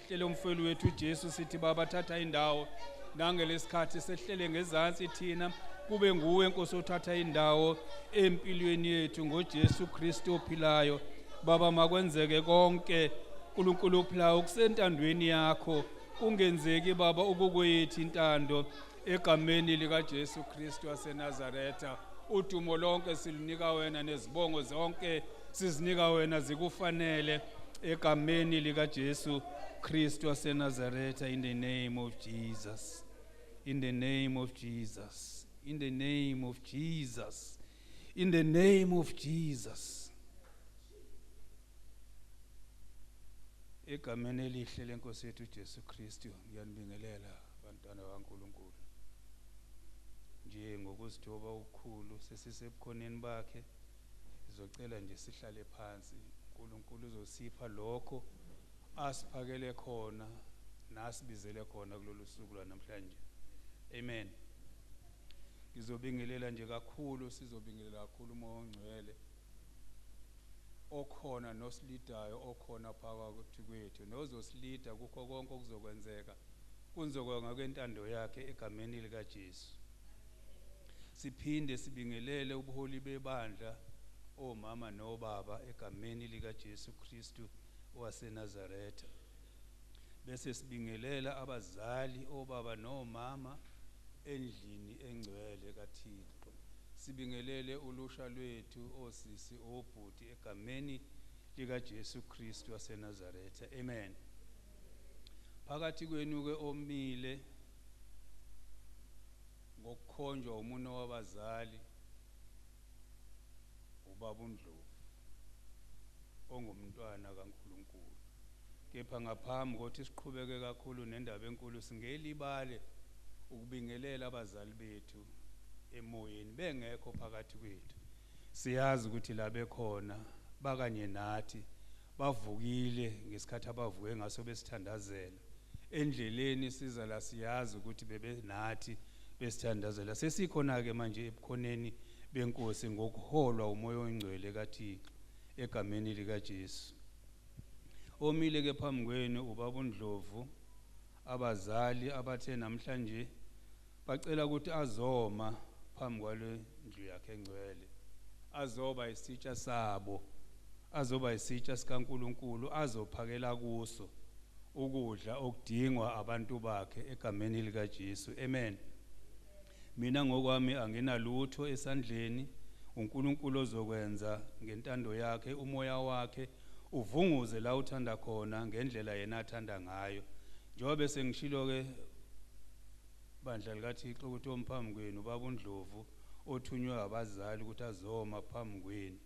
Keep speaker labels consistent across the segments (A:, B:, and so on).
A: hlelo umfowethu wethu uJesu sithi baba thatha indawo nangelesikhathi sehlele ngezansi thina kube nguwe Nkosi othatha indawo empilweni yethu ngoJesu Kristu ophilayo. Baba makwenzeke konke uNkulunkulu ophilayo kusentandweni yakho, kungenzeki baba ukukwethu intando egameni lika Jesu Kristu waseNazaretha. Udumo lonke silinika wena nezibongo zonke sizinika wena zikufanele egameni lika Jesu Kristu waseNazaretha. In the name of Jesus, in the name of Jesus, in the name of Jesus, in the name of Jesus. Egameni elihle lenkosi yethu Jesu Kristu ngiyanibingelela bantwana baNkulunkulu. Nje ngokuzithoba ukukhulu sesisebukhoneni bakhe sizocela nje sihlale phansi. uNkulunkulu uzosipha lokho asiphakele khona nasibizele khona kulolu suku lwanamhlanje. Amen. Ngizobingelela nje kakhulu, sizobingelela kakhulu uMoya oNgcwele okhona nosilidayo okhona phakathi kwethu nozosilida kukho konke okuzokwenzeka kunzokwenza kwentando yakhe egameni lika Jesu. Siphinde sibingelele ubuholi bebandla omama nobaba egameni lika Jesu Kristu waseNazaretha. Bese sibingelela abazali obaba nomama endlini engcwele kaThixo. Sibingelele ulusha lwethu osisi obhuti egameni lika Jesu Kristu waseNazaretha. Amen. Phakathi kwenu ke omile ngokukhonjwa umuno wabazali ubaba uNdlovu ongumntwana kaNkulunkulu. Kepha ngaphambi kokuthi siqhubeke kakhulu nendaba enkulu singelibale ukubingelela abazali bethu emoyeni bengekho phakathi kwethu. Siyazi ukuthi la bekhona bakanye nathi bavukile ngesikhathi abavuke ngaso besithandazela endleleni siza la, siyazi ukuthi bebe nathi besithandazela. Sesikhona ke manje ebukhoneni benkosi ngokuholwa uMoya oNgcwele kaThixo egameni lika Jesu. Omile ke phambi kwenu ubaba uNdlovu, abazali abathe namhlanje bacela ukuthi azoma phambi kwale ndlu yakhe engcwele, azoba isitsha sabo, azoba isitsha sikaNkulunkulu, azophakela kuso ukudla okudingwa abantu bakhe egameni lika Jesu. Amen. Mina ngokwami anginalutho esandleni, uNkulunkulu ozokwenza ngentando yakhe, umoya wakhe uvunguze la uthanda khona ngendlela yena athanda ngayo. Njengoba sengishilo ke bandla likaThixo ukuthi omphambi kwenu ubaba uNdlovu othunywe abazali ukuthi azoma phambi kwenu.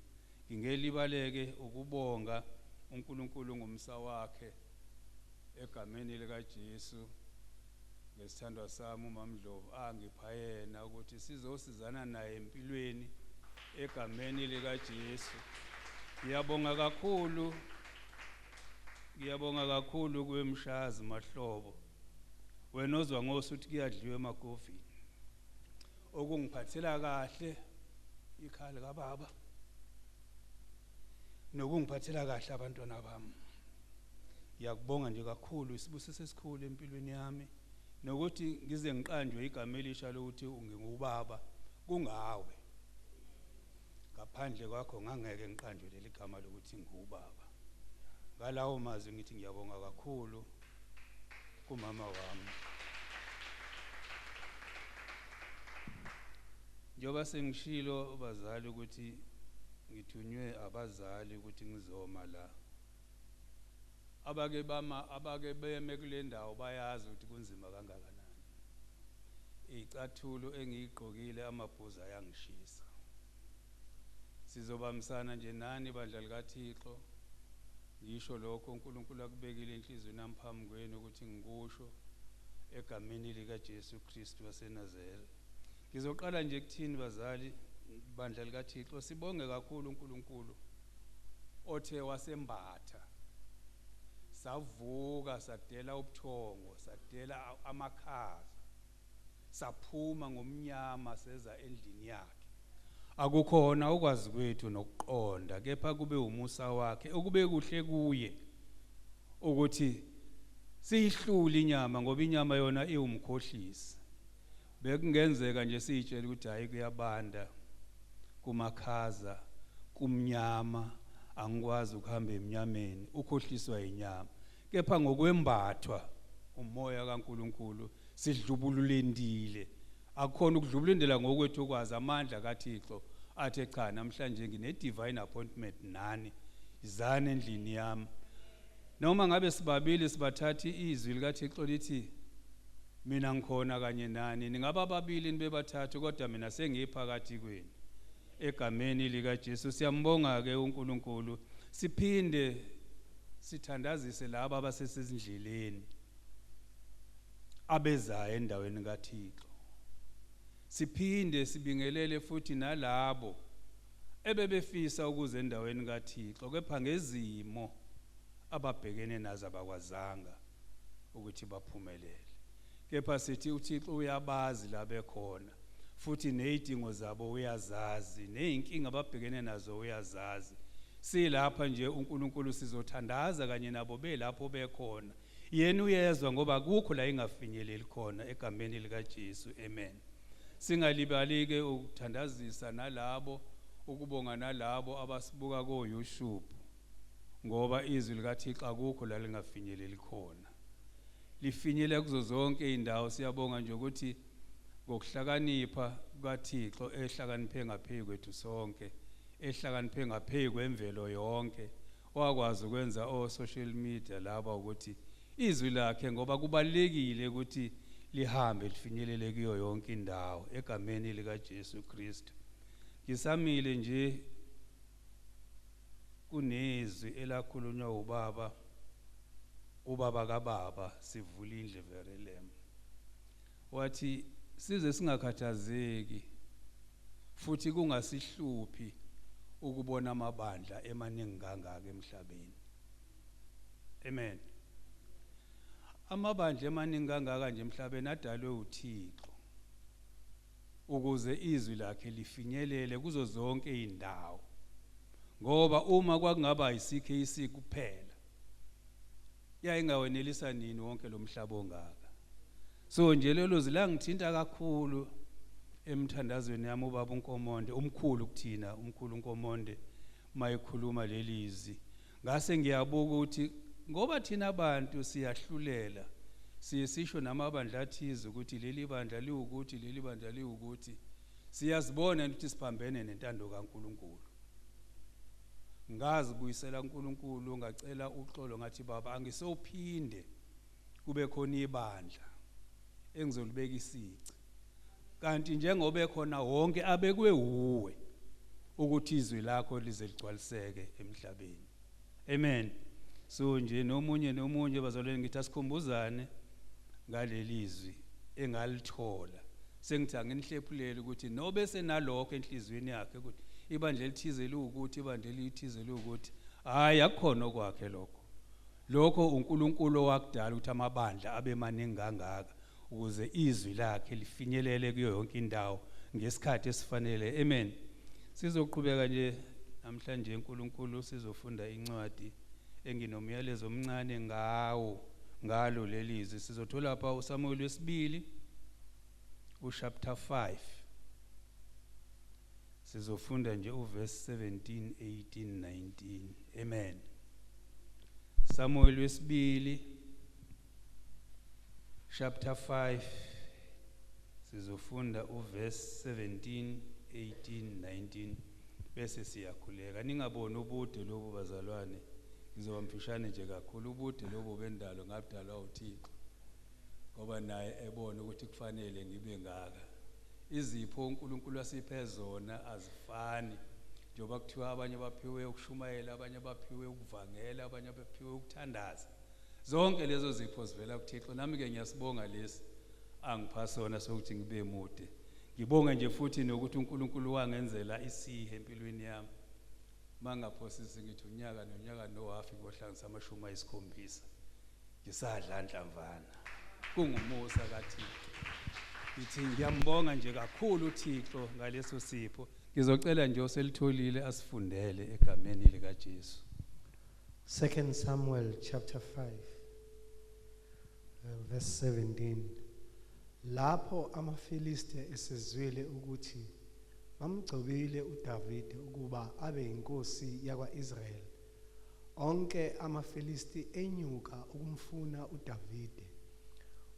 A: Ngingelibaleke ukubonga uNkulunkulu ngomsa wakhe egameni lika Jesu ngesithandwa sami uMama Ndlovu angipha yena ukuthi sizosizana naye empilweni egameni lika Jesu. Ngiyabonga kakhulu kwemshazi Mahlobo, wena ozwa ngosuthi kuyadliwa emagovini, okungiphathela kahle ikhali kababa nokungiphathela kahle abantwana bami. Ngiyakubonga nje kakhulu isibusiso esikhulu empilweni yami, nokuthi ngize ngiqanjwe igama elisha lokuthi ungingubaba kungawe. Ngaphandle kwakho ngangeke ngiqanjwe leli gama lokuthi ngubaba. Ngalawo mazwi ngithi ngiyabonga kakhulu kumama wami. Njoba sengishilo bazali ukuthi ngithunywe abazali ukuthi ngizoma la. Abake beme kule ndawo bayazi ukuthi kunzima kangakanani. Icathulo engiyigqokile amabhuza ayangishisa. Sizobamsana nje nani bandla likaThixo. Ngisho lokho uNkulunkulu akubekile enhlizweni yami phambi kwenu ukuthi ngikusho egameni lika Jesu Kristu waseNazaretha. Ngizoqala nje kuthini bazali bandla likaThixo, sibonge kakhulu uNkulunkulu othe wasembatha, savuka sadela ubuthongo, sadela amakhaza, saphuma ngomnyama seza endlini yakhe. Akukhona ukwazi kwethu nokuqonda, kepha kube umusa wakhe okube kuhle kuye ukuthi siyihlule inyama ngoba inyama yona iwumkhohlisi. Bekungenzeka nje sitshela ukuthi hayi kuyabanda kumakhaza kumnyama angikwazi ukuhamba eminyameni ukhohliswa inyama. Kepha ngokwembathwa umoya kaNkuluNkulu sidlubululendile. Akukhona ukudlubulendela ngokwethu okwazi amandla kaThixo athe cha namhlanje ngine divine appointment nani izana endlini yami. Noma ngabe sibabili sibathatha izwi likaThixo lithi mina ngikhona kanye nani ningaba babili nibebathathu kodwa mina sengiphakathi kwenu egameni lika Jesu. Siyambonga ke uNkulunkulu. Siphinde sithandazise laba abasesezindleleni abezayo endaweni kaThixo. Siphinde sibingelele futhi nalabo ebebefisa ukuze endaweni kaThixo kepha ngezimo ababhekene nazo abakwazanga ukuthi baphumelele. Kepha sithi uThixo uyabazi la bekhona futhi nezidingo zabo uyazazi, nezinkinga ababhekene nazo uyazazi. Silapha nje uNkulunkulu sizothandaza kanye nabo belapho bekhona. Yena uyezwa ngoba akukho la ingafinyeleli khona egameni lika Jesu. Amen. Singalibalike ukuthandazisa nalabo ukubonga nalabo abasibuka ko YouTube ngoba izwi likaThixo akukho la lingafinyeleli khona. Lifinyele kuzo zonke indawo. Siyabonga nje ukuthi ngokuhlakanipha kukaThixo ehlakaniphe ngaphezulu kwethu sonke, ehlakaniphe ngaphezulu kwemvelo yonke, wakwazi ukwenza social media laba ukuthi izwi lakhe ngoba kubalekile ukuthi lihambe lifinyelele kuyo yonke indawo egameni lika Jesu Kristu. Ngisamile nje kunezwi elakhulunywa ubaba kaBaba Sivule Indlebe Relem. Wathi size singakhathazeki futhi kungasihluphi ukubona amabandla emaningi kangaka emhlabeni. Amen. Amabandla emaningi kangaka nje emhlabeni adalwe uThixo ukuze izwi lakhe lifinyelele kuzo zonke indawo. Ngoba uma kwakungaba iCKC kuphela yayingawenelisa nini wonke lo mhlaba ongaka. So nje lelo zila ngithinta kakhulu emthandazweni yami ubaba uNkomonde umkhulu kuthina, umkhulu uNkomonde mayikhuluma lelizwi. Ngase ngiyabuka ukuthi ngoba thina abantu siyahlulela siyisisho namabandla athize ukuthi leli bandla liwukuthi leli bandla liwukuthi, siyazibona ukuthi siphambene nentando kaNkuluNkulu. Ngazibuyisela uNkulunkulu ngacela uxolo ngathi baba angisophinde kube khona ibandla engizolibeka isici kanti njengoba ekhona wonke abekwe uwe ukuthi izwi lakho lize ligcwaliseke emhlabeni. Amen. So nje nomunye bazalwane ngithi asikhumbuzane ngaleli izwi engalithola. Sengithi anginihlephulele ukuthi nobe senalokho enhlizweni yakhe ukuthi ibandla elithize liwukuthi ibandla elithize liwukuthi, hayi akukhona okwakhe lokho uNkulunkulu wakudala ukuthi amabandla abe maningi kangaka ukuze izwi lakhe lifinyelele kuyo yonke indawo ngesikhathi esifanele. Amen. Sizoqhubeka nje namhlanje uNkulunkulu sizofunda incwadi enginomyalezo omncane ngalo lelizwi. Sizothola lapha uSamuel wesibili chapter 5. Sizofunda nje uverse 17, 18, 19. Amen. Samuel wesibili chapter 5 sizofunda uverse 17, 18, 19 bese siyakhuleka. Ningaboni ubude lobu bazalwane, ngizoba mfishane nje kakhulu. Ubude lobu bendalo ngabudalwa uThixo ngoba naye ebona ukuthi kufanele ngibe ngaka. Izipho uNkulunkulu asiphe zona azifani, njengoba kuthiwa abanye baphiwe ukushumayela, abanye baphiwe ukuvangela, abanye baphiwe ukuthandaza. Zonke lezo zipho zivela kuThixo. Nami ke ngiyasibonga lesi angipha sona sokuthi ngibe mude. Ngibonga nje futhi nokuthi uNkulunkulu wangenzela isihe empilweni yami. Mangaphosisi ngithi unyaka nonyaka nohafi ngohlanganisa amashumi ayisikhombisa ngisadla nhlamvana. Kungumusa kaThixo. Ngithi ngiyambonga nje kakhulu uThixo ngaleso sipho. Ngizocela nje oselitholile asifundele egameni lika Jesu.
B: 2 Samuel chapter 5 verse 17. Lapho amaFilisti esezwile ukuthi bamgcobile uDavide ukuba abe inkosi yakwa-Israyeli, onke amaFilisti enyuka ukumfuna uDavide.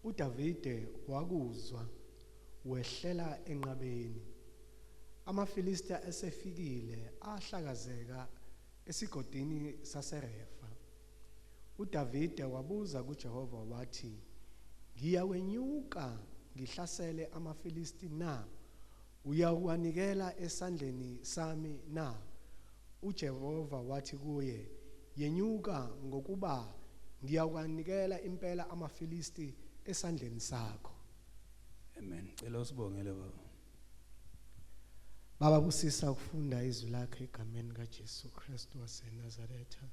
B: uDavide wakuzwa, wehlela enqabeni. AmaFilisti esefikile ahlakazeka esigodini saseRefa. uDavide wabuza kuJehova wathi, "Ngiyakwenyuka ngihlasele amaFilisti na? Uyawanikela esandleni sami na?" uJehova wathi kuye, "Yenyuka, ngokuba ngiyakwanikela impela amaFilisti esandleni sakho."
A: Amen. Cela usibongele baba.
B: Baba, busisa ukufunda izwi lakho egameni kaJesu Kristu waseNazaretha.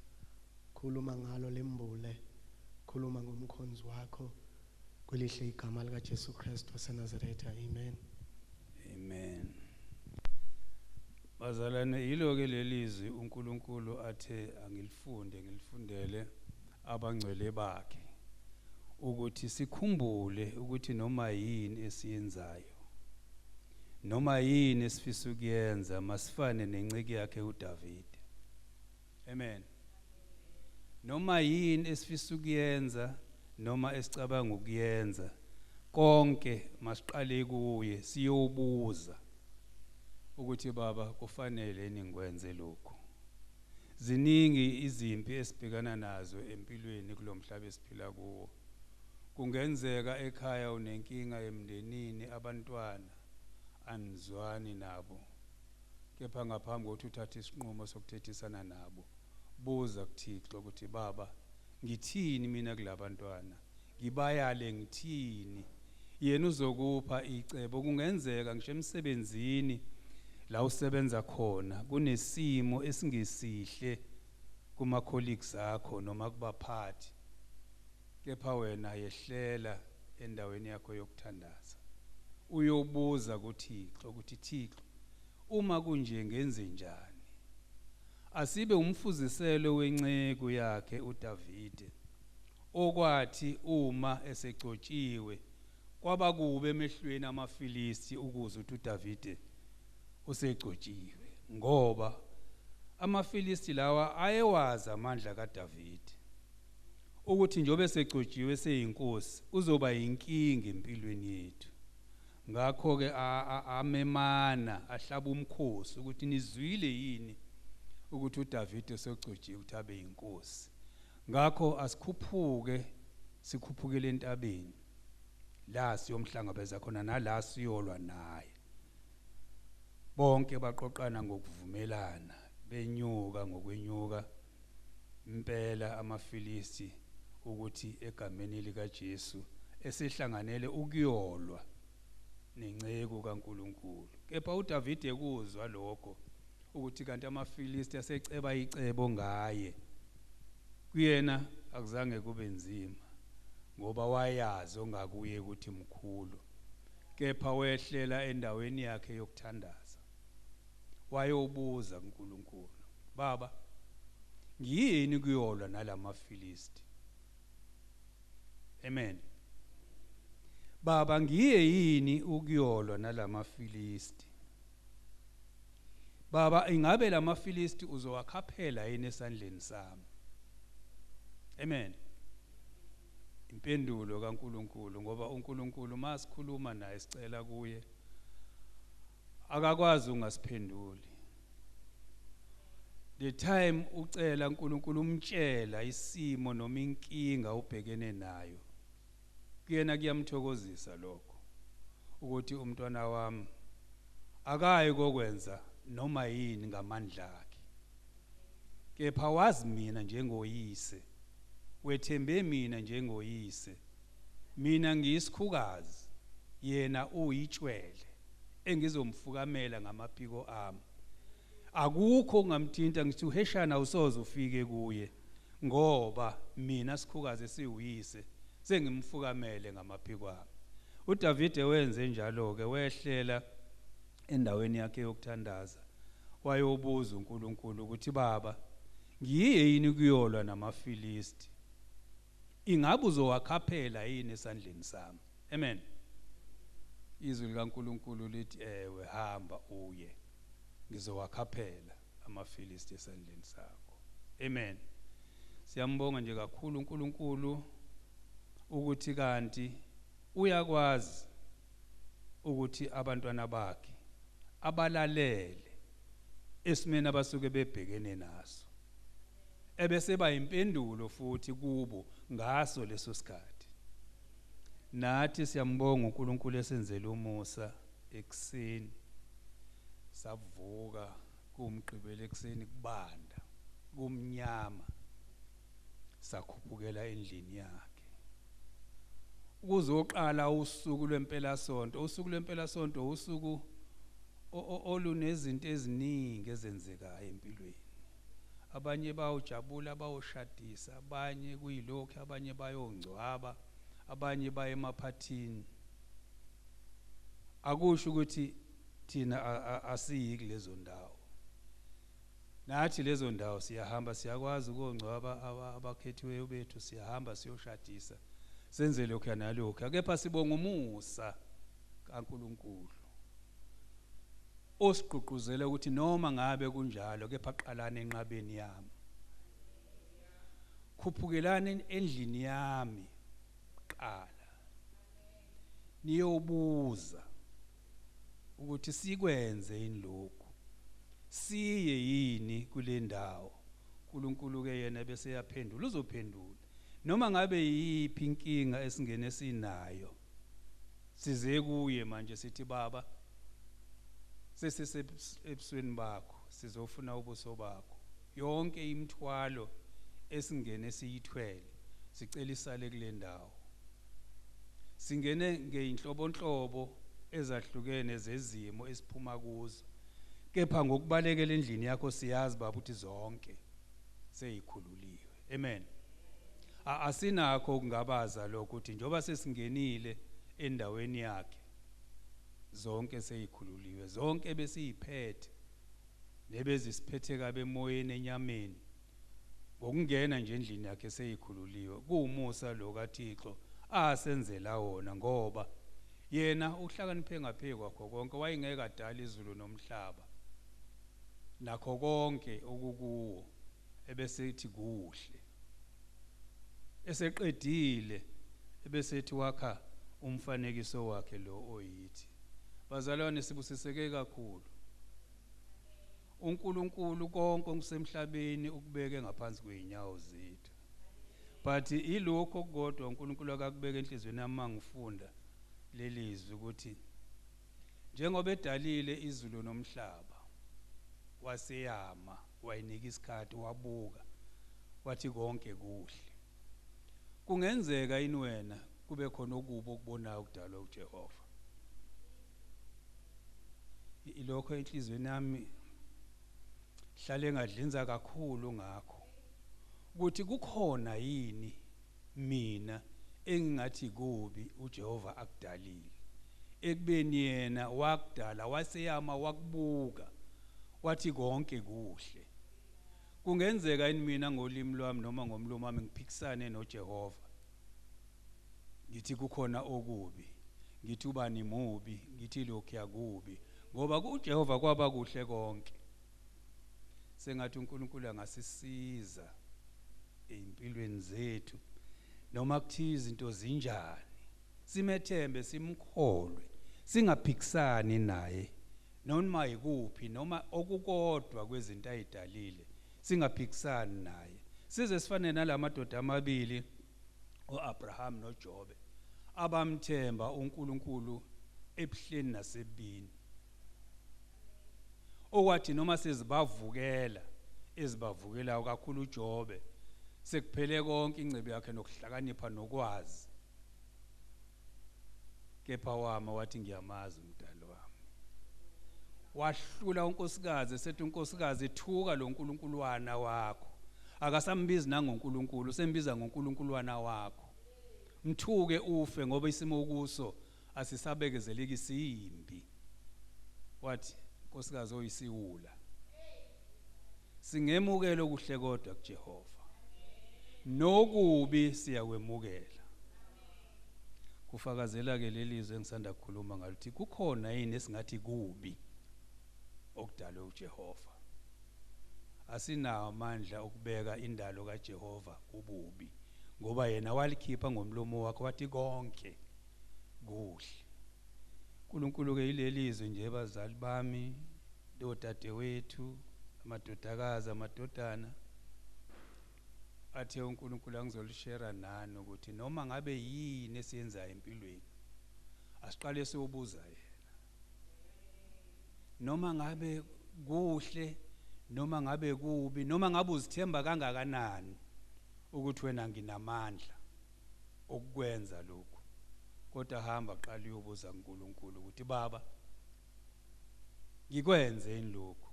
B: Khuluma ngalo lembule, khuluma ngomkhonzi wakho, kwelihle igama likaJesu Kristu waseNazaretha. Amen.
A: Amen. Bazalwane, yilo ke lelizwi uNkulunkulu athe ngilifundele abangcwele bakhe ukuthi sikhumbule ukuthi noma yini esiyenzayo, noma yini esifisa ukuyenza, masifane nenceke yakhe uDavide. Amen. Noma yini esifisa ukuyenza, noma esicabanga ukuyenza, konke masiqale kuye siyobuza ukuthi baba kufanele ningikwenze lokho. Ziningi izimpi esibhekana nazo empilweni kulomhlaba esiphila kuwo. Kungenzeka ekhaya unenkinga emndenini, abantwana anizwani nabo, kepha ngaphambi kokuthi uthathe isinqumo sokuthethisana nabo, buza kuThixo ukuthi baba ngithini mina kulabantwana, ngibayale ngithini. Yena uzokupha icebo. Kungenzeka ngisho emsebenzini la usebenza khona kunesimo esingesihle kuma colleagues akho noma kubaphathi, kepha wena yehlela endaweni yakho yokuthandaza, uyobuza kuThixo ukuthi Thixo uma kunje ngenze njani. Asibe umfuziselo wenceke yakhe uDavide, okwathi uma esegcotshiwe kwaba kube emehlweni amaFilisti ukuze ukuthi uDavide usegcotshiwe, ngoba amaFilisti lawa ayewazi amandla kaDavide ukuthi njobe esegcotshiwe seyinkosi uzoba yinkinga empilweni yethu. Ngakho ke amemana ahlaba umkhosi ukuthi nizwile yini ukuthi uDavide usegcotshiwe ukuthi abe yinkosi. Ngakho asikhuphuke, sikhuphukele entabeni la siyomhlangabeza khona nala siyolwa naye. Bonke baqoqana ngokuvumelana, benyuka ngokwenyuka impela amaFilisti ukuthi egameni likaJesu esihlanganele ukuyolwa nenceke kaNkuluNkulu. Kepha uDavide kuzwa lokho ukuthi kanti amaFilisti aseceba icebo ngaye, kuyena akuzange kube nzima ngoba wayazi ongakuye ukuthi mkhulu, kepha wehlela endaweni yakhe yokuthandaza wayobuza kuNkulunkulu, baba ngiyini kuyolwa nalamaFilisti? Amen. Baba ngiye yini ukuyolwa nalamaFilisti? Baba ingabe lamaFilisti uzowakhaphela yini esandleni sami? Amen. Impendulo kaNkulunkulu, ngoba uNkulunkulu masikhuluma naye sicela kuye akakwazi ungasiphenduli. The time ucela uNkulunkulu umtshela isimo noma inkinga ubhekene nayo, kuyena kuyamthokozisa lokho ukuthi umntwana wami akayi kokwenza noma yini ngamandla akhe, kepha wazi mina njengoyise, wethembe mina njengoyise. Mina ngiyisikhukazi, yena uyitshwele engizomfukamela ngamaphiko ami. Akukho ongamthinta ngithi uheshana usoze ufike kuye, ngoba mina sikhukazi esiwuyise sengimfukamele ngamaphiko ami. uDavide wenze njalo ke, wehlela endaweni yakhe yokuthandaza wayobuza uNkulunkulu ukuthi baba ngiye yini kuyolwa namaFilisti? ingabe uzowakhaphela yini esandleni sami? Amen. Izwi likaNkulunkulu lithi ewe hamba uye, ngizowakhaphela amaFilisti esandleni sakho. Amen. Siyambonga nje kakhulu uNkulunkulu ukuthi kanti uyakwazi ukuthi abantwana bakhe abalalele esimeni abasuke bebhekene naso, ebese bayimpendulo futhi kubo ngaso leso sikhathi. Nathi siyambonga uNkulunkulu esenzele umusa ekseni, savuka kumgqibelo ekseni kubanda kumnyama, sakhuphukela endlini yakhe ukuzoqala usuku lwempela sonto. Usuku lwempela sonto usuku olunezinto eziningi ezenzekayo empilweni. Abanye bayojabula, bayoshadisa, abanye kuyilokho, abanye bayongcwaba, abanye baye emaphathini. Akusho ukuthi thina asiyi kulezo ndawo. Nathi lezo ndawo siyahamba, siyakwazi ukongcwaba abakhethiweyo bethu, siyahamba siyoshadisa, senze lokho nalokho. Kepha sibonga umusa kaNkulunkulu osigqugquzela ukuthi noma ngabe kunjalo, kepha qalana enqabeni yami, khuphukelani endlini yami qala, niyobuza ukuthi sikwenze yini lokhu, siye yini kule ndawo. uNkulunkulu ke yena bese yaphendula, uzophendula noma ngabe yiphi inkinga esingene sinayo. Size kuye manje sithi Baba, sesisebusweni bakho, sizofuna ubuso bakho. Yonke imithwalo esingene siyithwele, sicela isale kule ndawo. Singene ngeinhlobonhlobo ezahlukene zezimo esiphuma kuzo, kepha ngokubalekela endlini yakho siyazi Baba ukuthi zonke seyikhululiwe. Amen. Asinakho ukungabaza lokho ukuthi njoba sesingenile endaweni yakhe zonke seyikhululiwe, zonke besiyiphethe nebezisiphethe kabe emoyeni enyameni, ngokungena nje endlini yakhe seyikhululiwe. Kuwumusa lo kaThixo asenzela wona, ngoba yena uhlakaniphe ngaphe kwakho konke, wayengeke adala izulu nomhlaba nakho konke okukuwo, ebesethi kuhle. Eseqedile ebesethi wakha umfanekiso wakhe lo oyithi. Bazalwane, sibusiseke kakhulu. uNkulunkulu konke okusemhlabeni ukubeke ngaphansi kweinyawo zethu, but ilokho kodwa uNkulunkulu akakubeka enhlizweni yami mangifunda lelizwi ukuthi njengoba edalile izulu nomhlaba, waseyama, wayinika isikhathi, wabuka, wathi konke kuhle. Kungenzeka yini wena kube khona okubo okubonayo ukudalwa uJehova? Ilokho enhlizweni yami hlale ngadlinza kakhulu ngakho, ukuthi kukhona yini mina engingathi kubi uJehova akudalile, ekubeni yena wakudala, waseyama, wakubuka, wathi konke kuhle. Kungenzeka yini mina ngolimi lwami noma ngomlomo wami ngiphikisane noJehova, ngithi kukhona okubi, ngithi ubani mubi, ngithi lokhu yakubi, ngoba kuJehova kwaba kuhle konke. Sengathi uNkulunkulu angasisiza empilweni zethu, noma kuthiwa izinto zinjani, simethembe, simkholwe, singaphikisani naye noma yikuphi, noma okukodwa kwezinto ayidalile, singaphikisani naye. Size sifane nalamadoda amabili, uAbraham noJobe, abamthemba uNkulunkulu ebuhleni nasebini, okwathi noma sezibavukela, ezibavukelayo kakhulu uJobe, sekuphele konke ingcebo yakhe nokuhlakanipha nokwazi, kepha wama wathi ngiyamazi umdali wami. Wahlula unkosikazi, esethi unkosikazi ethuka lo nkulunkuluwana wakho, akasambizi nangonkulunkulu, sembiza ngonkulunkuluwana wakho. Mthuke ufe ngoba isimo kuso asisabekezeleki, isimbi. Wathi unkosikazi oyisiwula, singemukele okuhle kodwa kuJehova. nokubi siyakwemukela. Kufakazela ke lelizwe engisanda kukhuluma ngalo ukuthi kukhona yini esingathi kubi okudalwe uJehova. Asinawo amandla okubeka indalo kaJehova ububi ngoba yena walikhipha ngomlomo wakhe wathi konke kuhle. uNkulunkulu ke ilelizwe nje bazali bami, dodadewethu, amadodakazi, amadodana, athe uNkulunkulu angizolishare nani ukuthi noma ngabe yini esiyenzayo empilweni asiqale siyobuza yena. Noma ngabe kuhle, noma ngabe kubi, noma ngabe uzithemba kangakanani ukuthi wena nginamandla okukwenza lokho, kodwa hamba qala uyobuza uNkulunkulu ukuthi Baba ngikwenze yini lokho,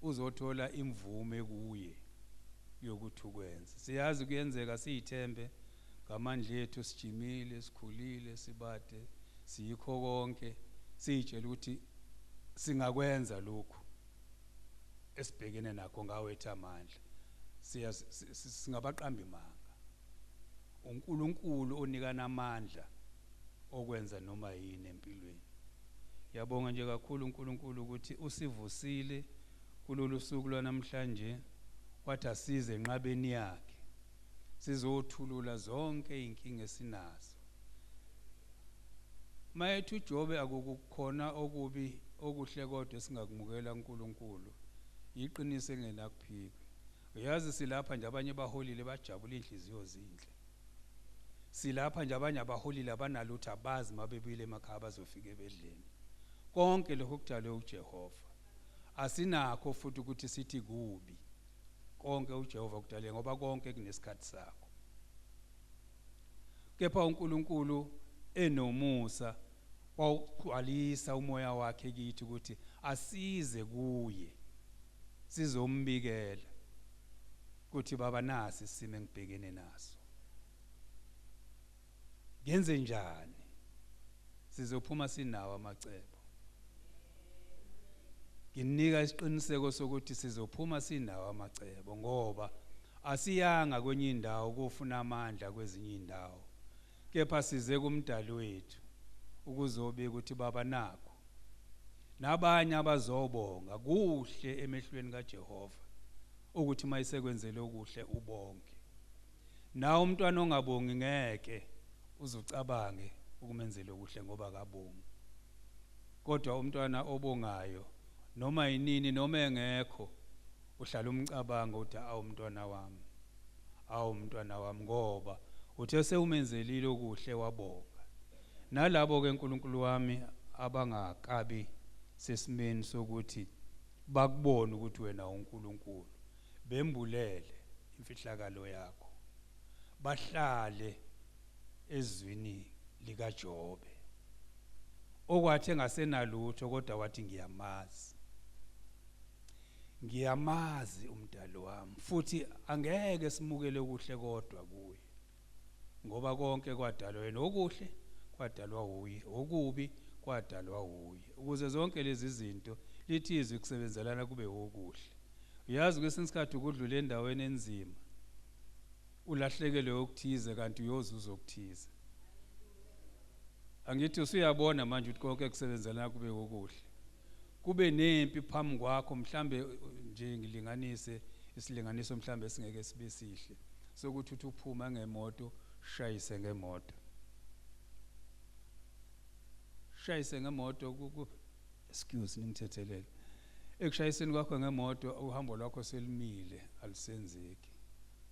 A: uzothola imvume kuye yokuthi ukwenze. Siyazi kuyenzeka siyithembe ngamandla ethu, sijimile, sikhulile, sibade, siyikho konke, sitshela ukuthi singakwenza lokho esibhekene nakho ngawethu amandla. Singabaqamba imanga. uNkulunkulu onikana amandla okwenza noma yini empilweni. Yabonga nje kakhulu uNkulunkulu ukuthi usivusile kulolu suku lwanamhlanje, wathi asize enqabeni yakhe sizothulula zonke inkinga esinazo. Mayethu uJobe akukukhona okubi okuhle kodwa singakumukela uNkulunkulu, iqiniso engenakuphika. Uyazi silapha nje abanye baholile bajabula inhliziyo zinhle. Silapha nje abanye abaholile abanalutho abazi mabebuyile emakhaya bazofika ebedleni. Konke lokho kudalwe uJehova. Asinakho futhi ukuthi sithi kubi. Konke uJehova kudale ngoba konke kunesikhathi sakho. Kepha uNkulunkulu enomusa wawugcwalisa umoya wakhe kithi ukuthi asize kuye sizombikela ukuthi baba nasi isimo engibhekene naso. Ngenze njani? Sizophuma sinawo amacebo. Nginika isiqiniseko sokuthi sizophuma sinawo amacebo ngoba asiyanga kwenye indawo kufuna amandla kwezinye indawo. Kepha size kumdali wethu ukuzobika ukuthi baba nakho nabanye abazobonga kuhle emehlweni kaJehova ukuthi mayisekwenzele okuhle ubonke. Na umntwana ongabongi ngeke uzucabange ukumenzela okuhle ngoba akabongi. Kodwa umntwana obongayo noma yinini noma engekho uhlala umcabanga ukuthi umntwana wami, umntwana wami, ngoba uthe sewumenzelile okuhle wabonga. Nalabo ke uNkulunkulu wami abangakabi sesimeni sokuthi bakubone ukuthi wena uNkulunkulu, bembulele imfihlakalo yakho, bahlale ezwini likaJobe okwathi engasenalutho kodwa wathi ngiyamazi umdali wami, futhi angeke simukele okuhle kodwa kuye ngoba konke kwadalwa yena, okuhle kwadalwa uye, okubi kwadalwa uye, ukuze zonke lezi zinto lithi izwi kusebenzelana kube okuhle. Uyazi kwesinye isikhathi ukudlula endaweni enzima ulahlekele okuthize kanti uyozuza okuthize. Angithi usuyabona manje ukuthi konke kusebenzelana kube okuhle. Kube nempi phambi kwakho, mhlambe nje ngilinganise isilinganiso mhlambe singeke sibe sihle sokuthi uthi uphuma ngemoto shayise ngemoto. Shayise ngemoto excuse ngimthethelele. Ekushayiseni kwakho ngemoto uhambo lwakho selimile alisenzeki.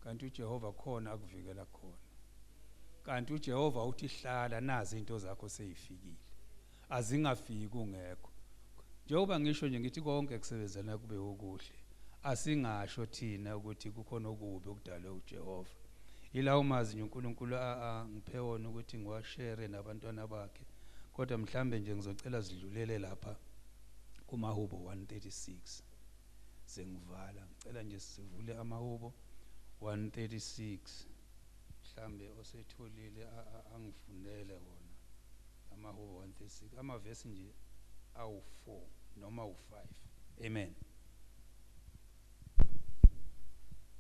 A: Kanti uJehova khona akuvikela khona. Kanti uJehova uthi hlala nazi into zakho seyifikile. Azingafiki ungekho. Njengoba ngisho nje ngithi konke kusebenzelana kube okuhle. Asingasho thina ukuthi kukhona okubi okudalwe uJehova. Ila umazi nje uNkulunkulu ngiphe wona ukuthi ngiwashare nabantwana bakhe. Kodwa mhlambe nje ngizocela sidlulele lapha kumahubo 136. Sengivala ngicela nje sivule amahubo 136. Mhlambe osetholile angifundele wona amahubo 136. Amavesi nje awu4 noma u5. Amen.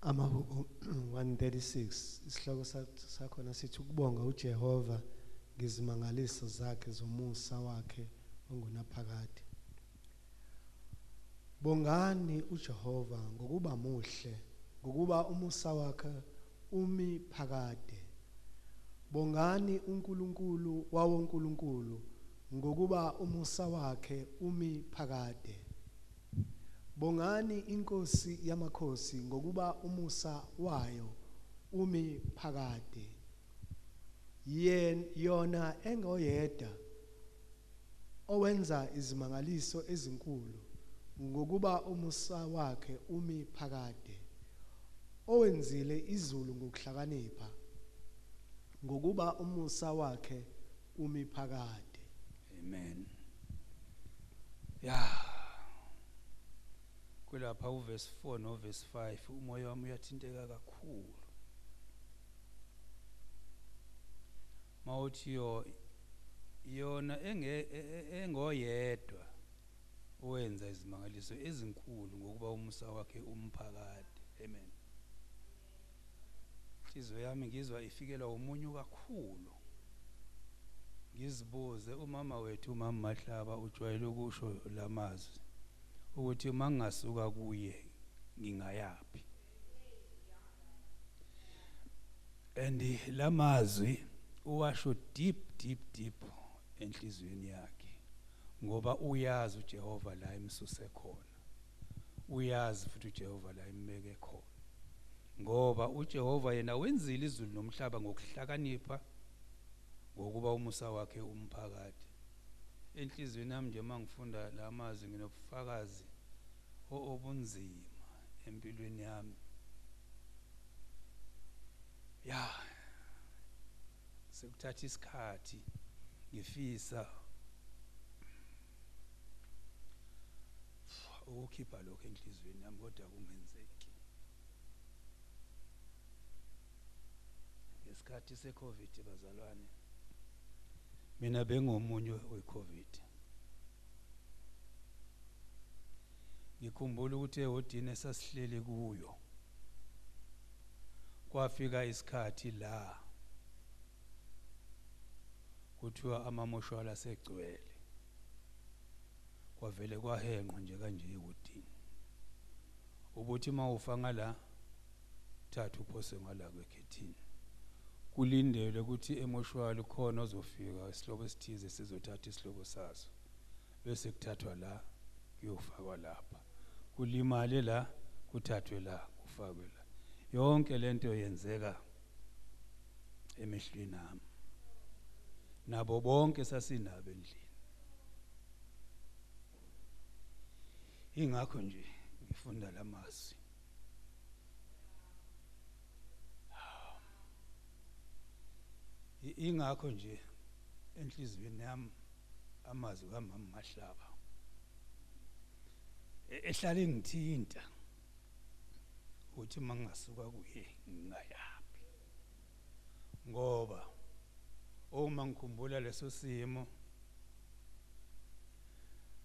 B: Amahubo 136 isihloko sakhona sithi ukubonga uJehova ngizimangaliso zakhe zomusa wakhe ongunaphakade. Bongani uJehova ngokuba muhle, ngokuba umusa wakhe umi phakade. Bongani uNkulunkulu wawonkulunkulu ngokuba umusa wakhe umi phakade. Bongani inkosi yamakhosi ngokuba umusa wayo umi phakade. Yona engoyedwa owenza izimangaliso ezinkulu ngokuba umusa wakhe umi phakade. Owenzile izulu ngokuhlakanipha ngokuba umusa wakhe umi phakade.
A: Amen. Yeah. Kulapha uverse 4 noverse 5 umoya wami uyathinteka kakhulu. Mawuthi yona engoyedwa owenza izimangaliso ezinkulu ngokuba umusa wakhe umphakade. Amen. Inhliziyo yami ngizwa ifikelwa umunyu kakhulu. Ngizibuze umama wethu umama Mahlaba ujwayele ukusho lamazwi ukuthi uma ngingasuka kuye ngingayapi. And lamazwi uwasho deep enhlizweni yakhe ngoba uyazi uJehova la imsuse khona. Uyazi futhi uJehova la imbeke khona. Ngoba uJehova yena wenzile izulu nomhlaba ngokuhlakanipha ngokuba umusa wakhe umphakade. Enhlizweni yami nje mangifunda lamazwi nginobufakazi obunzima empilweni yami. Ya sekuthatha isikhathi ngifisa ukukhipha lokho enhlizweni yami kodwa kungenzeki. Ngesikhathi seCovid bazalwane mina bengomunye weCovid. Ngikhumbula ukuthi ehotini esasihleli kuyo kwafika isikhathi la kuthiwa amamoshwala asegcwele. Kwavele kwahenqwa nje kanje ehotini. Ubuthi mawufa ngala thatha uphose ngala kwekhethini. Kulindele ukuthi emoshwali khona ozofika isihloko esithize sizothatha isihloko saso bese kuthathwa la kuyofakwa lapha. Kulimale la kuthathwe la kufakwe la. Yonke lento yenzeka emehlweni nami. Nabo bonke sasinabo endlini. Ingakho nje ngifunda lamazwi. Ingakho nje enhlizweni yami amazwi kaMama Mahlaba ehlala ngithinta uthi mangasuka kuye ngingayaphi. Ngoba uma ngikhumbula leso simo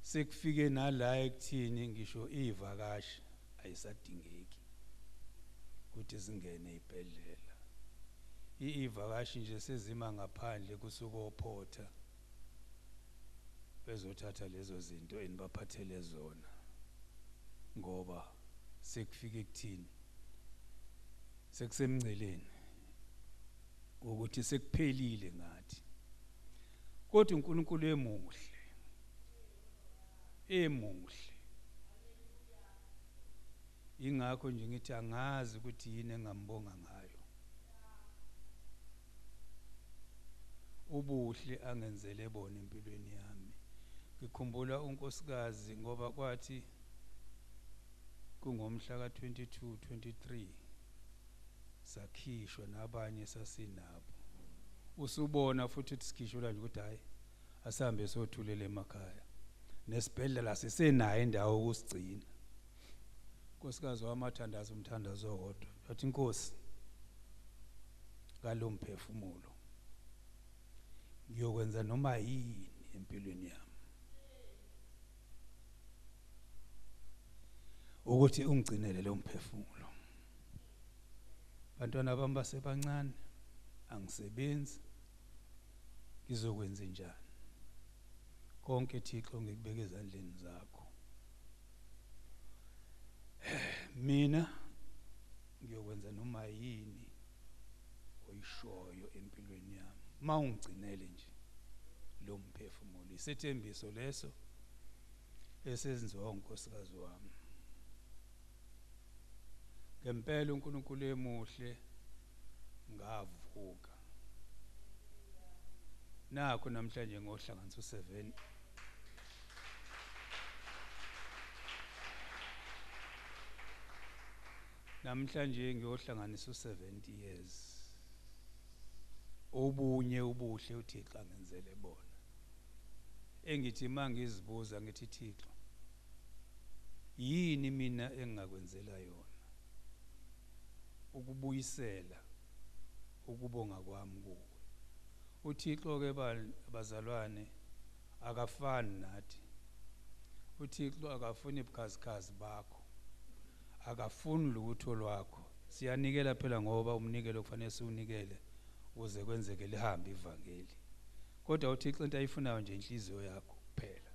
A: sekufike nala ekuthini ngisho ivakashi ayisadingeki ukuthi zingene ezibhedlela. Ivakashi nje sezima ngaphandle kusuka ophotha bezothatha lezo zinto enibaphathele zona ngoba sekufike ekuthini sekusemngceleni ukuthi sekuphelile ngathi. Kodwa uNkulunkulu emuhle. Ingakho nje ngithi angazi ukuthi yini engambonga ngayo. Ubuhle angenzele bona empilweni yami. Ngikhumbula unkosikazi ngoba kwathi kungomhla ka22 23 sakhishwa nabanye sasinabo. Usubona futhi ukuthi sikhishwa nje ukuthi hayi asambe sothulela emakhaya. Nesibhedlela sisenayo indawo ukusigcina. Unkosikazi wamathandazo umthandazo wodwa. Wathi Nkosi ngalo mphefumulo ngiyokwenza noma yini empilweni yami ukuthi ungigcinele lo mphefumulo. bantwana bami basebancane, angisebenzi, ngizokwenza njani? Konke Thixo ngikubeka ezandleni zakho. Mina ngiyokwenza noma yini oyishoyo empilweni yami. Mawungigcinele nje lo mphefumulo. Isethembiso leso esenziwa uNkosikazi wami. Ngempela uNkulunkulu emuhle ngavuka. Nakho namhlanje ngohlanganisa u7. Namhlanje ngiyohlanganisa u70 years. Obunye ubuhle uThixo angenzele bona. Engithi mangizibuza ngithi Thixo, yini mina engakwenzela yona? Ukubuyisela ukubonga kwami kuwe. uThixo ke bazalwane akafani nathi. uThixo akafuni ibukhazikhazi bakho, akafuni lutho lwakho. Siyanikela phela ngoba umnikelo kufanele siunikele ukuze kwenzeke lihambe ivangeli. Kodwa uThixo into ayifunayo nje inhliziyo yakho kuphela.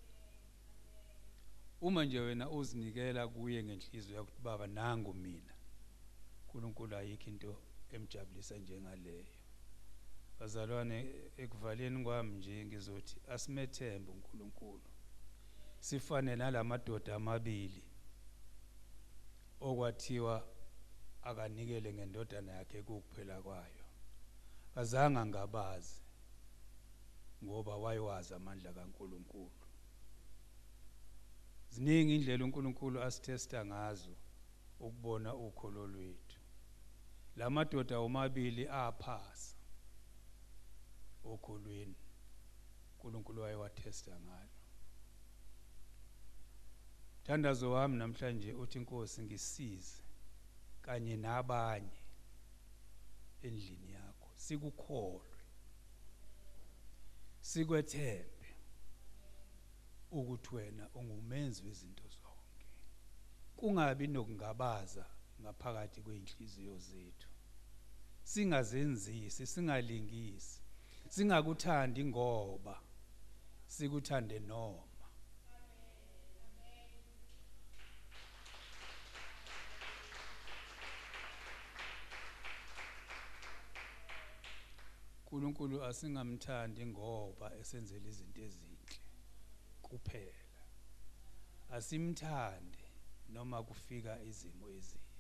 A: Uma nje wena uzinikela kuye ngenhliziyo yakho, baba nangu mina, uNkulunkulu ayikho into emjabulisa njengaleyo. Bazalwane, ekuvaleni kwami nje ngizothi asimethembe uNkulunkulu. Sifane nalamadoda amabili okwathiwa akanikele ngendodana yakhe kuphela kwayo. Kazange ngabazi ngoba wayewazi amandla kaNkulunkulu. Ziningi indlela uNkulunkulu asithesta ngazo ukubona ukholo lwethu. Lamadoda omabili aphasa okholweni uNkulunkulu wayewathesta ngalo. Thandazo wami namhlanje uthi Nkosi ngisize kanye nabanye endlini yakho, sikukholwe, sikwethembe ukuthi wena ungumenzi wezinto zonke. Kungabi nokungabaza ngaphakathi kweinhliziyo zethu. Singazenzisi, singalingisi, singakuthandi ngoba sikuthande noma. uNkulunkulu asingamthandi ngoba esenzele izinto ezinhle kuphela. Asimthande noma kufika izimo ezimbi.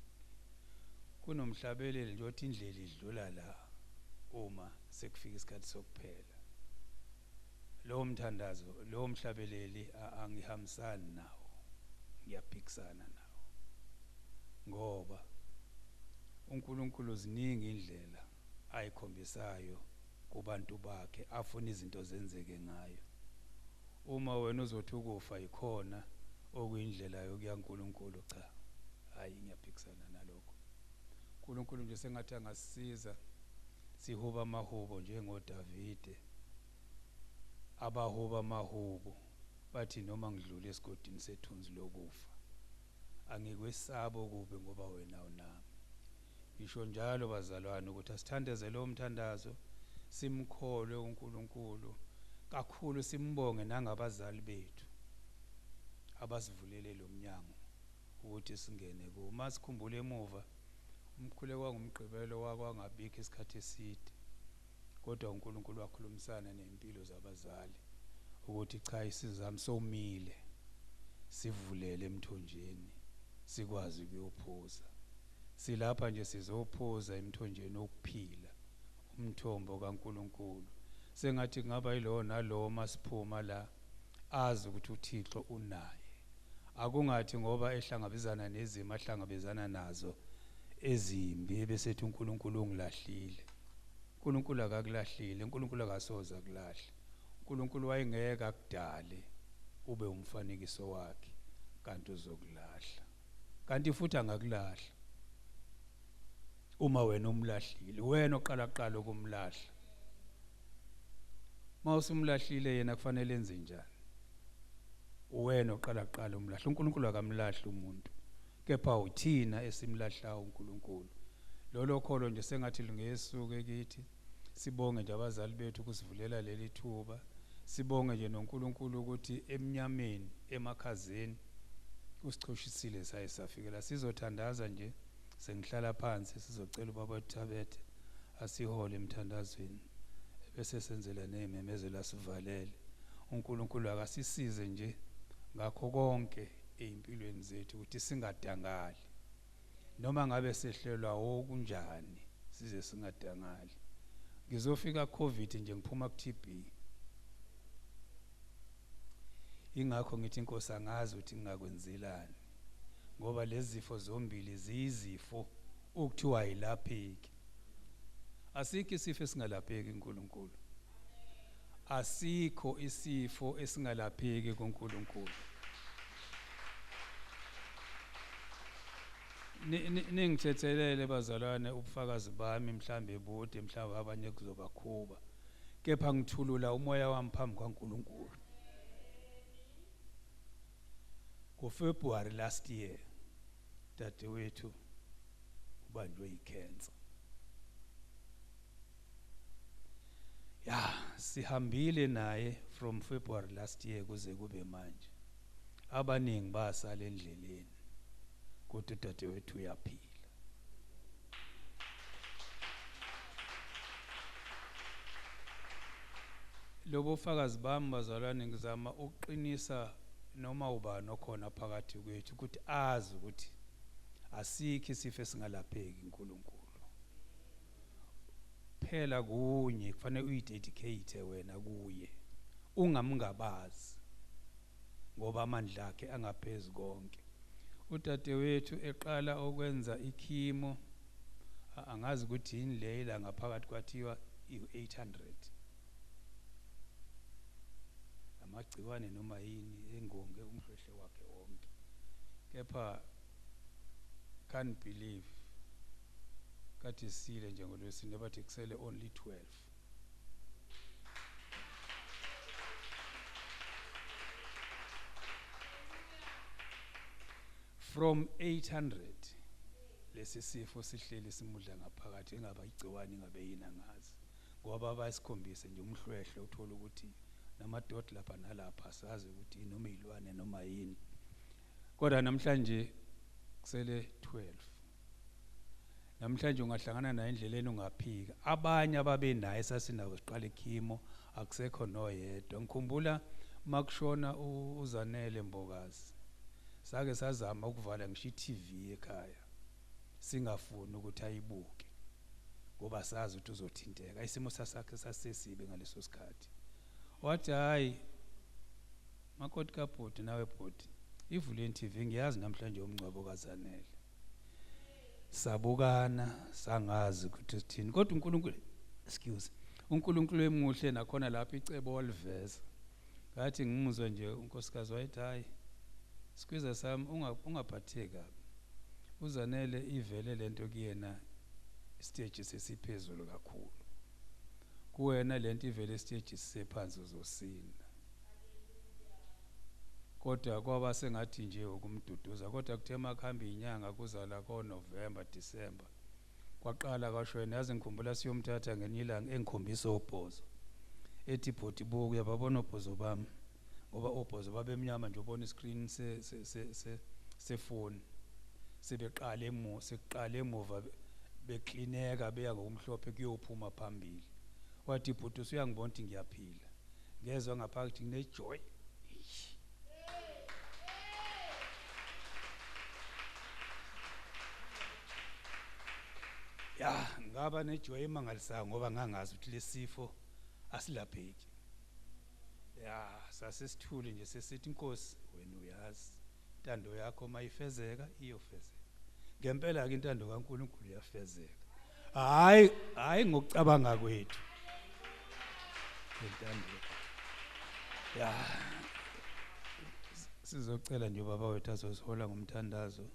A: Kunomhlabeleli nje othi indlela idlula la uma sekufika isikhathi sokuphela. Lo mthandazo, lo mhlabeleli angihambisani nawo, ngiyaphikisana nawo. Ngoba uNkulunkulu ziningi indlela ayikhombisayo kubantu bakhe afuna izinto zenzeke ngayo. Uma wena uzothi ukufa ikhona okuyindlela yokuya kuNkulunkulu, cha, hayi ngiyaphikisana nalokho. uNkulunkulu nje sengathi angasisiza sihuba amahubo njengoDavide. Abahuba amahubo bathi noma ngidlule esigodini sethunzi lokufa, angikwesaba okubi ngoba wena unami. Ngisho njalo bazalwane ukuthi asithandeze lo mthandazo, simkholwe uNkulunkulu, kakhulu simbonge nangabazali bethu abasivulele lo mnyango ukuthi singene kuwo. Masikhumbule emuva umkhuleko wangumgqibelo wakwangabikho isikhathi eside, kodwa uNkulunkulu wakhulumisana nempilo zabazali ukuthi cha, isizami somile, sivulele emthonjeni sikwazi ukuyophuza. Silapha nje sizophuza emthonjeni okuphila, umthombo kaNkulunkulu. Sengathi kungaba yilo nalo masiphuma la azi ukuthi uThixo unaye. Akungathi ngoba ehlangabezana nezimo ahlangabezana nazo ezimbi besethi uNkulunkulu ungilahlile. uNkulunkulu akakulahlile, uNkulunkulu akasoza kulahle. uNkulunkulu wayengeke akudale ube umfanekiso wakhe kanti uzokulahla. Kanti futhi angakulahla uma wena umlahlile, wena oqala ukumlahla. Mawusumlahlile yena kufanele enze njani? Wena oqala umlahla. uNkulunkulu akamlahli umuntu, kepha uthina esimlahlayo uNkulunkulu. lolo kholo nje sengathi lungesuke kithi. Sibonge nje abazali bethu kusivulela leli thuba. Sibonge nje noNkulunkulu ukuthi eminyameni emakhazeni usicushisile saye safikela. Sizothandaza nje sengihlala phansi sizocela ubaba uThabethe asihole emthandazweni bese senzela nememezelo sivalele. uNkulunkulu akasisize nje ngakho konke empilweni zethu ukuthi singadangali noma ngabe sehlelwa okunjani size singadangali. Ngizofika COVID nje ngiphuma ku TB. Ingakho ngithi inkosi angazi ukuthi ngingakwenzelani ngoba lezi zifo zombili ziyizifo ukuthiwa ayilapheki. Asikho isifo esingalapheki uNkulunkulu. Asikho isifo esingalapheki kuNkulunkulu. Ningithethelele bazalwane ubufakazi bami mhlambe bude mhlawumbe abanye kuzobakhuba. Kepha ngithulula umoya wami phambi kwaNkulunkulu. February last year dadewethu ubanjwe icancer. Sihambile naye from February last year kuze kube manje. Abaningi basala endleleni kodwa dadewethu uyaphila. Lobo ufakazi bami bazalwane ngizama ukuqinisa noma ubani okhona phakathi kwethu ukuthi azi ukuthi asikho isifo esingalapheki uNkulunkulu. Phela kunye kufanele uyidedicate wena kuye ungamngabazi ngoba amandla akhe angaphezulu konke. Udadewethu eqala okwenza ikhimo angazi ukuthi yini leyo ngaphakathi kwathiwa i800 amagciwane noma yini engonge umhlwehle wakhe wonke. Kepha can't believe kathi sile njengolwesine bathi kusele only 12. From 800 lesi sifo sihleli simudla ngaphakathi engaba igciwane ngabe yini angazi ngoba abayisikhombise nje umhlwehle uthola ukuthi namadodla lapha nalapha sazi ukuthi noma izilwane noma yini. Kodwa namhlanje kusele 12. Namhlanje ungahlangana naye endleleni ungaphika. Abanye ababe naye sasinawo siqala ikhimo akusekho noyedwa. Ngikhumbula makushona uZanele Mbokazi. Sake sazama ukuvala ngisho iTV ekhaya. Singafuni ukuthi ayibuke. Ngoba sazi ukuthi uzothinteka. Isimo sasakhe sasesibe ngaleso sikhathi. Wathi hayi makoti kabhodi nawe bhodi ivule iTV ngiyazi namhlanje umncwabo kaZanele. Sabukana sangazi ukuthi sithini kodwa uNkulunkulu uNkulunkulu emuhle nakhona lapha icebo waliveza. Ngathi ngimuzwe nje unkosikazi wayithi hayi sikwiza sami ungaphatheka. uZanele ivele lento kuyena stage sesiphezulu kakhulu. Kuwena lento ivele stage sisephansi uzosinda. Kodwa kwaba sengathi nje ukumduduza kodwa kuthe makhamba inyanga kuzala ko November December kwaqala kwashona yazi ngikhumbula siyomthatha ngenyilanga engikhombisa obhozo ethi bhoti buku uyababona obhozo bami ngoba obhozo babemnyama nje ubona iscreen sefoni sebeqala emuva beklineka beya ngokumhlophe kuyophuma phambili. Wathi bhoti usuyangibona ukuthi ngiyaphila ngezwe ngaphakathi nginejoy. Ngaba nejoy emangalisayo ngoba ngangazi ukuthi lesifo asilapheki. Sasisithule nje sesithi inkosi wena uyazi intando yakho mayifezeka iyofezeka. Ngempela ke intando kaNkulunkulu iyafezeka. Hayi ngokucabanga kwethu. Intando. Sizocela nje baba wethu azosihola ngomthandazo.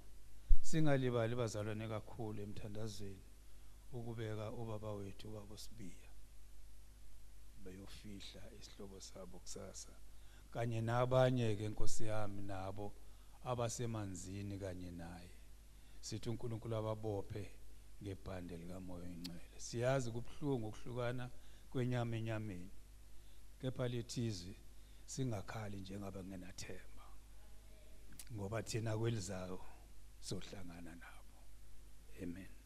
A: Singalibali bazalwane kakhulu emthandazweni. Ukubeka ubaba wethu babo Sibiya bayofihla isihlobo sabo kusasa kanye nabanye ke Nkosi yami nabo abasemanzini kanye naye sithi uNkulunkulu ababophe ngebhande likamoya oyingcwele. Siyazi kubuhlungu ukuhlukana kwenyama enyameni, kepha lethizwe singakhali njengoba kungenathemba, ngoba thina kwelizayo sohlangana nabo. Amen.